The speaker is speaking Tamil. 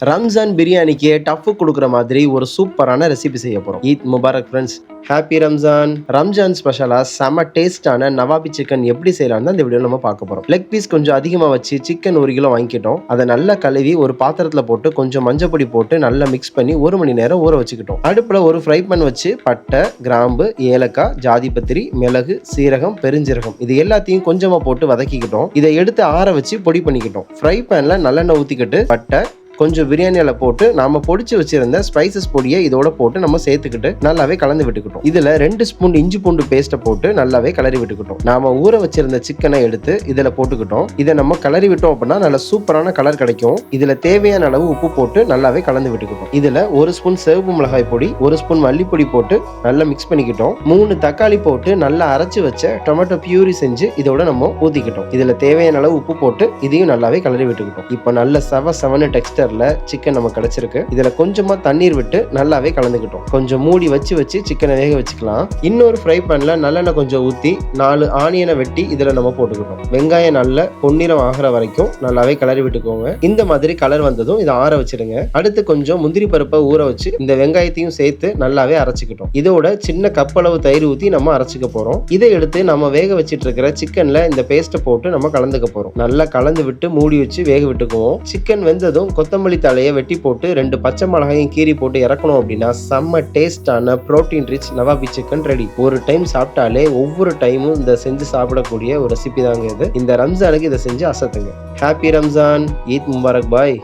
ரம்ஜான் பிரியாணிக்கு டஃப் கொடுக்குற மாதிரி ஒரு சூப்பரான ரெசிபி செய்ய போறோம். Eid Mubarak friends. Happy Ramzan. Ramzan ஸ்பெஷலா செம டேஸ்டான நவாபி சிக்கன் எப்படி செய்யலாம் தான் இந்த வீடியோல நம்ம பார்க்க போறோம். லெக் பீஸ் கொஞ்சம் அதிகமா வச்சு சிக்கன் 1 கிலோ வாங்கிக்கிட்டோம். அதை நல்லா கழுவி ஒரு பாத்திரத்துல போட்டு கொஞ்சம் மஞ்சள் பொடி போட்டு நல்லா மிக்ஸ் பண்ணி 1 மணி நேரம் ஊற வச்சுக்கிட்டோம். அடுப்புல ஒரு ஃப்ரை பேன் வச்சு பட்டை, கிராம்பு, ஏலக்காய், ஜாதிபத்திரி, மிளகு, சீரகம், பெருஞ்சீரகம் இது எல்லாத்தையும் கொஞ்சமா போட்டு வதக்கிக்கிட்டோம். இதை எடுத்து ஆற வச்சு பொடி பண்ணிக்கிட்டோம். ஃப்ரை பேன்ல நல்லெண்ணெய் ஊத்திக்கிட்டு பட்டை, கொஞ்சம் பிரியாணி இலை போட்டு நாம பொடிச்சு வச்சிருந்த ஸ்பைசஸ் பொடியை இதோட போட்டு நம்ம சேர்த்துக்கிட்டு நல்லாவே கலந்து விட்டுக்கிட்டோம். இதுல 2 ஸ்பூன் இஞ்சி பூண்டு பேஸ்ட்டை போட்டு நல்லாவே கலரி விட்டுக்கிட்டோம். நாம ஊற வச்சிருந்த சிக்கனை எடுத்து இதுல போட்டுக்கிட்டோம். இதை நம்ம கலரி விட்டோம் அப்படின்னா நல்ல சூப்பரான கலர் கிடைக்கும். இதுல தேவையான அளவு உப்பு போட்டு நல்லாவே கலந்து விட்டுக்கிட்டோம். இதுல 1 ஸ்பூன் சிவப்பு மிளகாய் பொடி, 1 ஸ்பூன் மல்லிப்பொடி போட்டு நல்லா மிக்ஸ் பண்ணிக்கிட்டோம். 3 தக்காளி போட்டு நல்லா அரைச்சு வச்ச டொமேட்டோ பியூரி செஞ்சு இதோட நம்ம ஊத்திக்கிட்டோம். இதுல தேவையான அளவு உப்பு போட்டு இதையும் நல்லாவே கலரி விட்டுக்கிட்டோம். இப்ப நல்ல செவன டெக்ஸ்டர் சிக்கன் நமக்கு கிடைச்சிருக்கு. இதுல கொஞ்சமா தண்ணீர் விட்டு நல்லாவே கலந்துக்கிட்டோம். கொஞ்சம் மூடி வச்சு சிக்கனை வேக வச்சுக்கலாம். இன்னொரு ஃப்ரை பேன்ல நல்லெண்ணெய் கொஞ்சம் ஊத்தி 4 ஆனியனை வெட்டி இதுல நம்ம போட்டுக்கிட்டோம். வெங்காயம் நல்ல பொன்னிறம் ஆகிற வரைக்கும் நல்லாவே கலரி விட்டுக்கோங்க. இந்த மாதிரி கலர் வந்ததும் இதை ஆற வச்சிடுங்க. அடுத்து கொஞ்சம் முந்திரி பருப்பை ஊற வச்சு இந்த வெங்காயத்தையும் சேர்த்து நல்லாவே அரைச்சிக்கிட்டோம். இதோட சின்ன கப்பளவு தயிர் ஊத்தி நம்ம அரைச்சிக்க போறோம். இதை எடுத்து நம்ம வேக வச்சிட்டு இருக்கிற சிக்கன்ல இந்த பேஸ்ட்டை போட்டு நம்ம கலந்துக்க போறோம். நல்லா கலந்து விட்டு மூடி வச்சு வேக விட்டுக்குவோம். சிக்கன் வெந்ததும் கொத்தமல்லி தலையை வெட்டி போட்டு 2 பச்சை மிளகாயும் கீரி போட்டு இறக்கணும் அப்படின்னா செம்ம டேஸ்டான protein rich nawabi chicken ready. ஒரு டைம் சாப்பிட்டாலே ஒவ்வொரு டைமும் இந்த செஞ்சு சாப்பிடக்கூடிய ஒரு ரெசிபி தாங்க இது. இந்த ரம்ஜானுக்கு இதை செஞ்சு அசத்துங்க. ஹாப்பி ரம்ஜான். ஈத் முபாரக். பாய்.